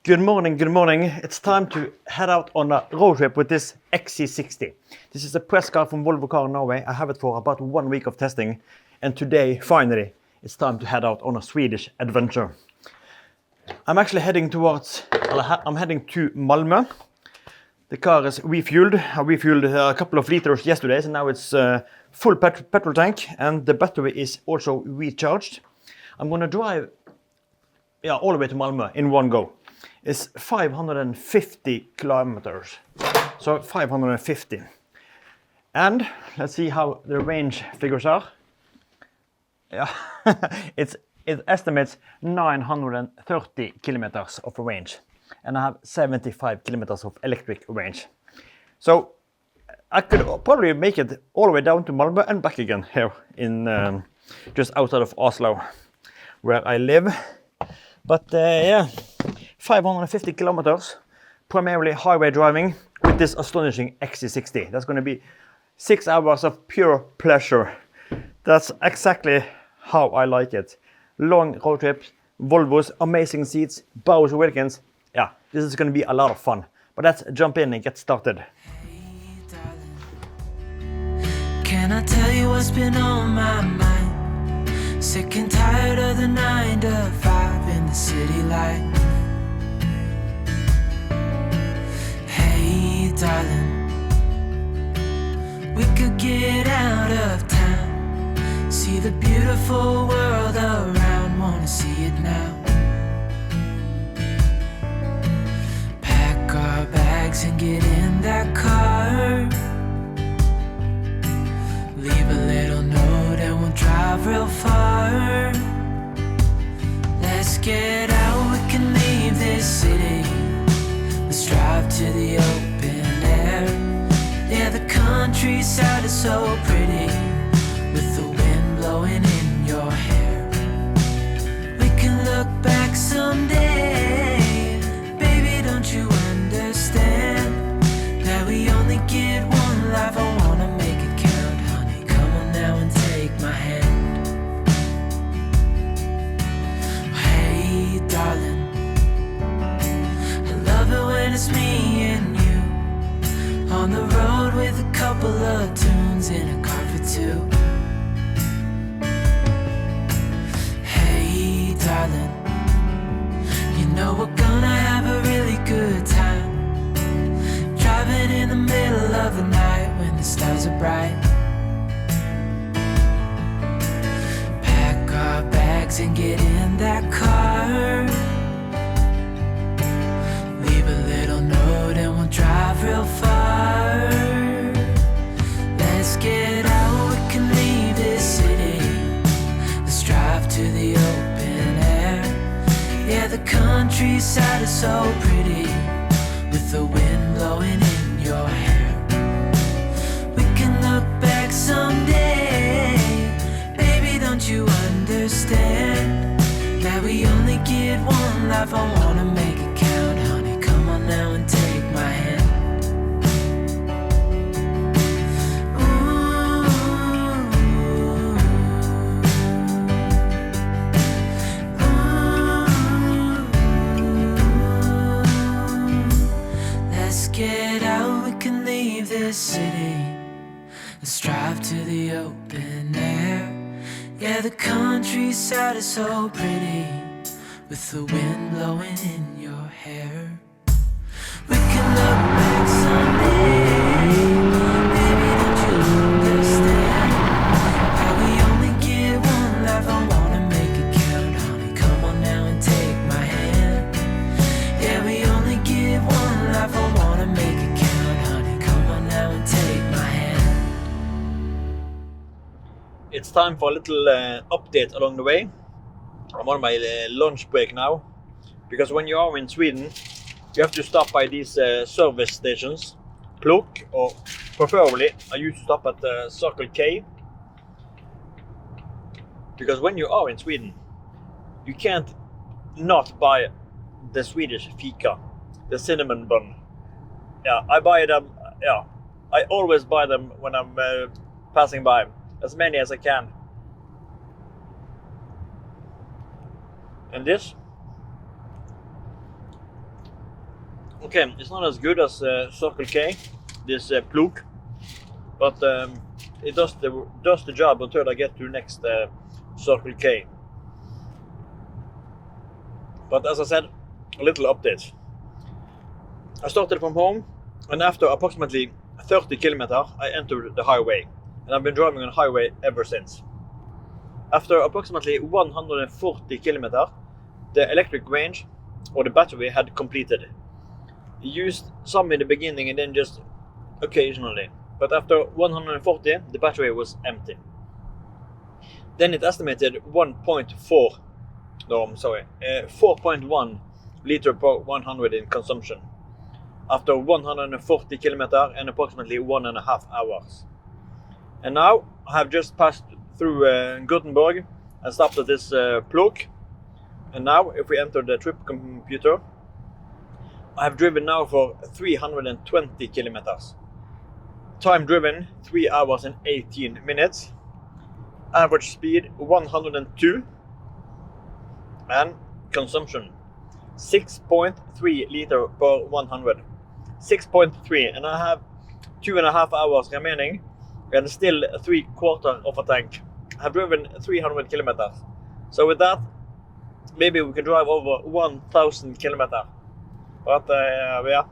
Good morning, good morning. It's time to head out on a road trip with this XC60. This is a press car from Volvo Car Norway. I have it for about 1 week of testing, and today, finally, it's time to head out on a Swedish adventure. I'm actually heading towards, I'm heading to Malmö. The car is refueled. I refueled a couple of liters yesterday, so now it's full petrol tank, and the battery is also recharged. I'm gonna drive all the way to Malmö in one go. It's 550 kilometers, so 550. And let's see how the range figures are. Yeah, it estimates 930 kilometers of range, and I have 75 kilometers of electric range. So I could probably make it all the way down to Malmö and back again here in just outside of Oslo, where I live. But yeah, 550 kilometers, primarily highway driving with this astonishing XC60. That's going to be 6 hours of pure pleasure. That's exactly how I like it. Long road trips, Volvos, amazing seats, Bowers Wilkins. Yeah, this is going to be a lot of fun. But let's jump in and get started. Hey, darling, can I tell you what's been on my mind? Sick and tired of the 9 to 5 in the city life. Hey, darling, we could get out of town, see the beautiful world around, wanna see it now. Pack our bags and get in that car, leave a little note and we'll drive real far. Let's get out, we can leave this city. Let's drive to the open air. Yeah, the countryside is so pretty, with the wind blowing in your hair. We can look back someday. Baby, don't you understand that we only get one life? I wanna make it count, honey. Come on now and take my hand. Hey, darling, I love it when it's me and you on the road with a couple of tunes in a car for two. Hey, darling, you know we're gonna have a really good time, driving in the middle of the night when the stars are bright. Pack our bags and get in that car, leave a little note and we'll drive real far. Let's get out, we can leave this city. Let's drive to the open air. Yeah, the countryside is so pretty, with the wind blowing in your hair. We can look back someday. Baby, don't you understand that we only get one life? I wanna make it count, honey. Come on now and take my hand. Let's get out, we can leave this city. Let's drive to the open air. Yeah, the countryside is so pretty, with the wind blowing in your hair. We can look back someday. Baby, don't you understand that we only get one life? I wanna make it count, honey. Come on now and take my hand. Yeah, we only get one life. I wanna make it count, honey. Come on now and take my hand. It's time for a little update along the way. I'm on my lunch break now, because when you are in Sweden, you have to stop by these service stations, Pluk, or preferably I used to stop at Circle K, because when you are in Sweden, you can't not buy the Swedish fika, the cinnamon bun. Yeah, I buy them. Yeah, I always buy them when I'm passing by, as many as I can. And this Okay, it's not as good as Circle K, this Plug, but it does the job until I get to next Circle K. But as I said, a little update. I started from home, and after approximately 30 kilometers, I entered the highway, and I've been driving on highway ever since. After approximately 140 kilometers, the electric range, or the battery, had completed. I used some in the beginning and then just occasionally, but after 140, the battery was empty. Then it estimated 4.1 liter per 100 in consumption after 140 kilometers and approximately 1.5 hours. And now I have just passed through Gothenburg and stopped at this Plug. And now if we enter the trip computer, I have driven now for 320 kilometers. Time driven 3 hours and 18 minutes. Average speed 102. And consumption 6.3 liter per 100. 6.3, and I have 2.5 hours remaining and still 3/4 of a tank. I have driven 300 kilometers. So with that, maybe we can drive over 1,000 kilometers. But yeah,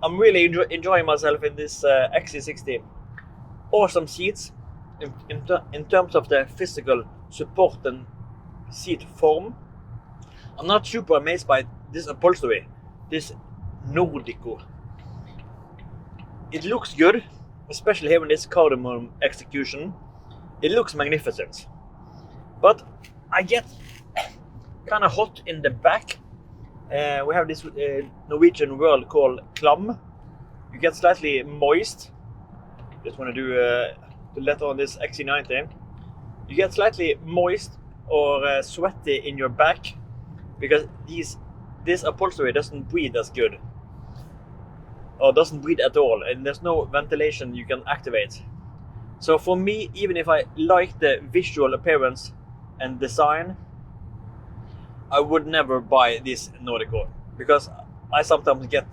I'm really enjoying myself in this XC60. Awesome seats in terms of the physical support and seat form. I'm not super amazed by this upholstery, this Nordico. It looks good, especially here in this Cardamom execution. It looks magnificent. But I get kind of hot in the back. We have this Norwegian word called klam. You get slightly moist. Just want to do the letter on this XC90. You get slightly moist or sweaty in your back because this upholstery doesn't breathe as good, or doesn't breathe at all, and there's no ventilation you can activate. So for me, even if I like the visual appearance and design, I would never buy this Nordico because I sometimes get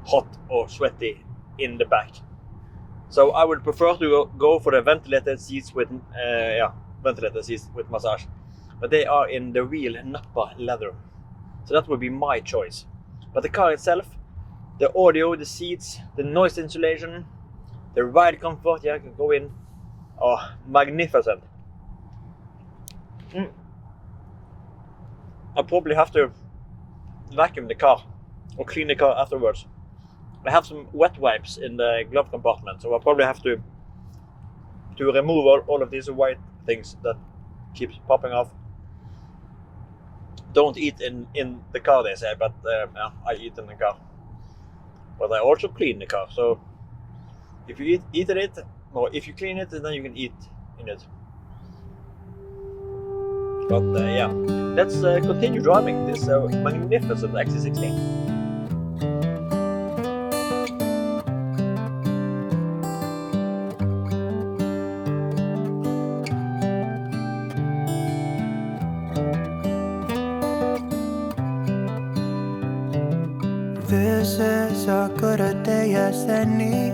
hot or sweaty in the back. So I would prefer to go for the ventilated seats with massage, but they are in the real Nappa leather. So that would be my choice. But the car itself, the audio, the seats, the noise insulation, the ride comfort, yeah, I can go in. Oh, magnificent. I'll probably have to vacuum the car or clean the car afterwards. I have some wet wipes in the glove compartment, so I'll probably have to remove all of these white things that keeps popping off. Don't eat in the car, they say, but yeah, I eat in the car. But I also clean the car, so if you eat in it, or if you clean it, then you can eat in it. But yeah, let's continue driving this magnificent XC60. This is as good a day as any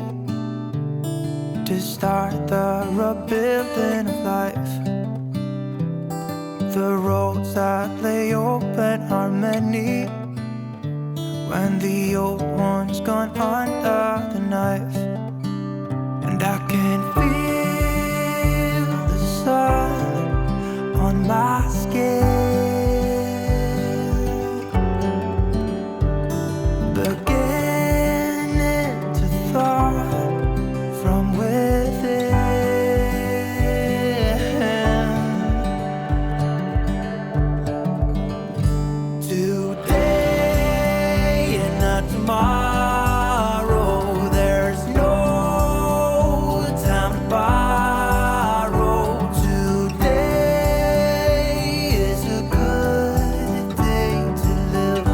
to start the rebuilding of life. The roads that lay open are many when the old one's gone under the knife. And I can feel the sun on my skin, beginning to thaw from within. Today and not tomorrow, there's no time to borrow. Today is a good day to live.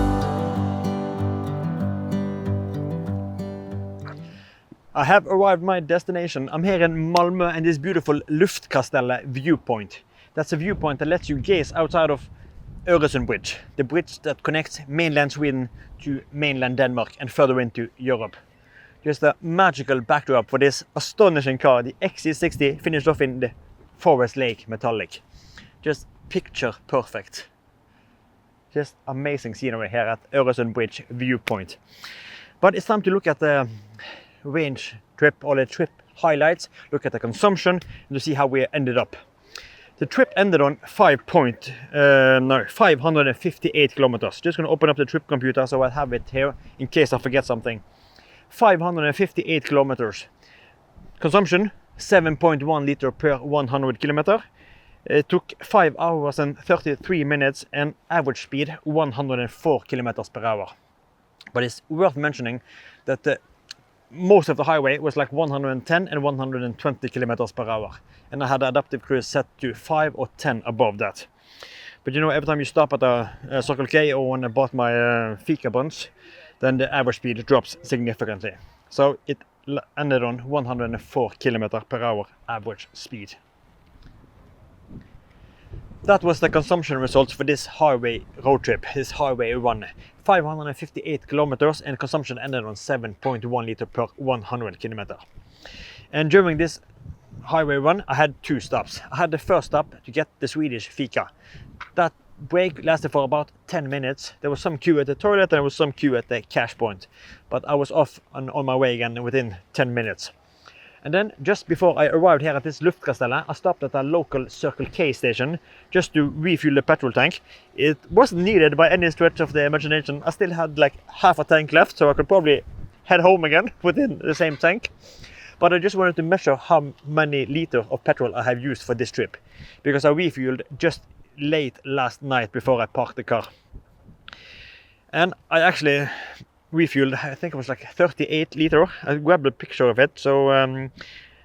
I have arrived at my destination. I'm here in Malmö and this beautiful Luftkastellet viewpoint. That's a viewpoint that lets you gaze outside of Øresund Bridge, the bridge that connects mainland Sweden to mainland Denmark and further into Europe. Just a magical backdrop for this astonishing car, the XC60 finished off in the Forest Lake metallic. Just picture perfect. Just amazing scenery here at Øresund Bridge viewpoint. But it's time to look at the range trip, or the trip highlights, look at the consumption, and to see how we ended up. The trip ended on 558 kilometers. Just going to open up the trip computer so I have it here in case I forget something. 558 kilometers. Consumption 7.1 liter per 100 kilometer. It took 5 hours and 33 minutes and average speed 104 kilometers per hour. But it's worth mentioning that most of the highway was like 110 and 120 kilometers per hour. And I had the adaptive cruise set to 5 or 10 above that. But you know, every time you stop at a Circle K or when I bought my fika buns, then the average speed drops significantly. So it ended on 104 kilometers per hour average speed. That was the consumption results for this highway road trip, this highway run. 558 kilometers and consumption ended on 7.1 liter per 100 kilometer. And during this highway run, I had 2 stops. I had the first stop to get the Swedish fika. That break lasted for about 10 minutes. There was some queue at the toilet and there was some queue at the cash point. But I was off on my way again within 10 minutes. And then just before I arrived here at this Luftkastellet, I stopped at a local Circle K station just to refuel the petrol tank. It wasn't needed by any stretch of the imagination. I still had like half a tank left, so I could probably head home again within the same tank. But I just wanted to measure how many liters of petrol I have used for this trip, because I refueled just late last night before I parked the car. And I actually refueled, I think it was like 38 liter. I grabbed a picture of it. So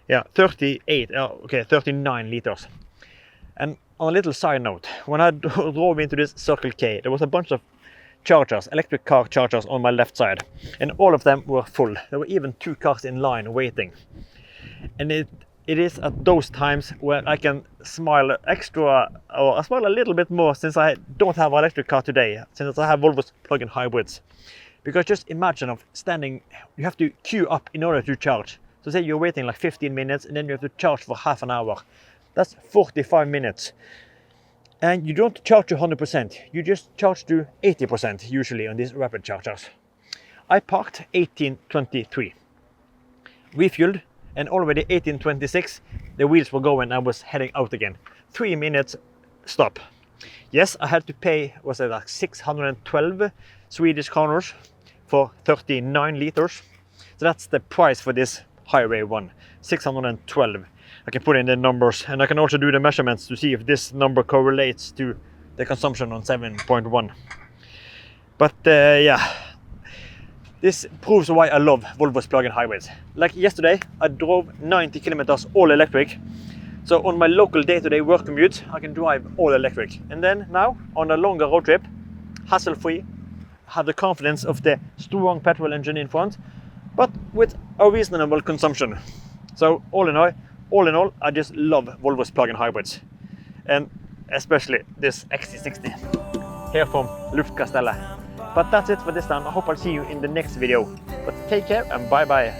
yeah, 39 liters. And on a little side note, when I drove into this Circle K, there was a bunch of chargers, electric car chargers on my left side, and all of them were full. There were even 2 cars in line waiting. And it is at those times where I can smile extra, or I smile a little bit more, since I don't have an electric car today, since I have Volvo's plug-in hybrids. Because just imagine of standing, you have to queue up in order to charge. So say you're waiting like 15 minutes and then you have to charge for half an hour. That's 45 minutes. And you don't charge to 100%, you just charge to 80% usually on these rapid chargers. I parked 18:23, refueled, and already 18:26, the wheels were going, I was heading out again. 3 minutes stop. Yes, I had to pay, was it like 612 Swedish kronor for 39 liters. So that's the price for this highway one, 612. I can put in the numbers, and I can also do the measurements to see if this number correlates to the consumption on 7.1. But yeah, this proves why I love Volvo's plug-in hybrids. Like yesterday, I drove 90 kilometers all electric. So on my local day-to-day work commute, I can drive all electric. And then now, on a longer road trip, hassle-free, have the confidence of the strong petrol engine in front, but with a reasonable consumption. So all in all, I just love Volvo's plug-in hybrids, and especially this XC60 here from Luftkastellet. But that's it for this time. I hope I'll see you in the next video. But take care and bye bye.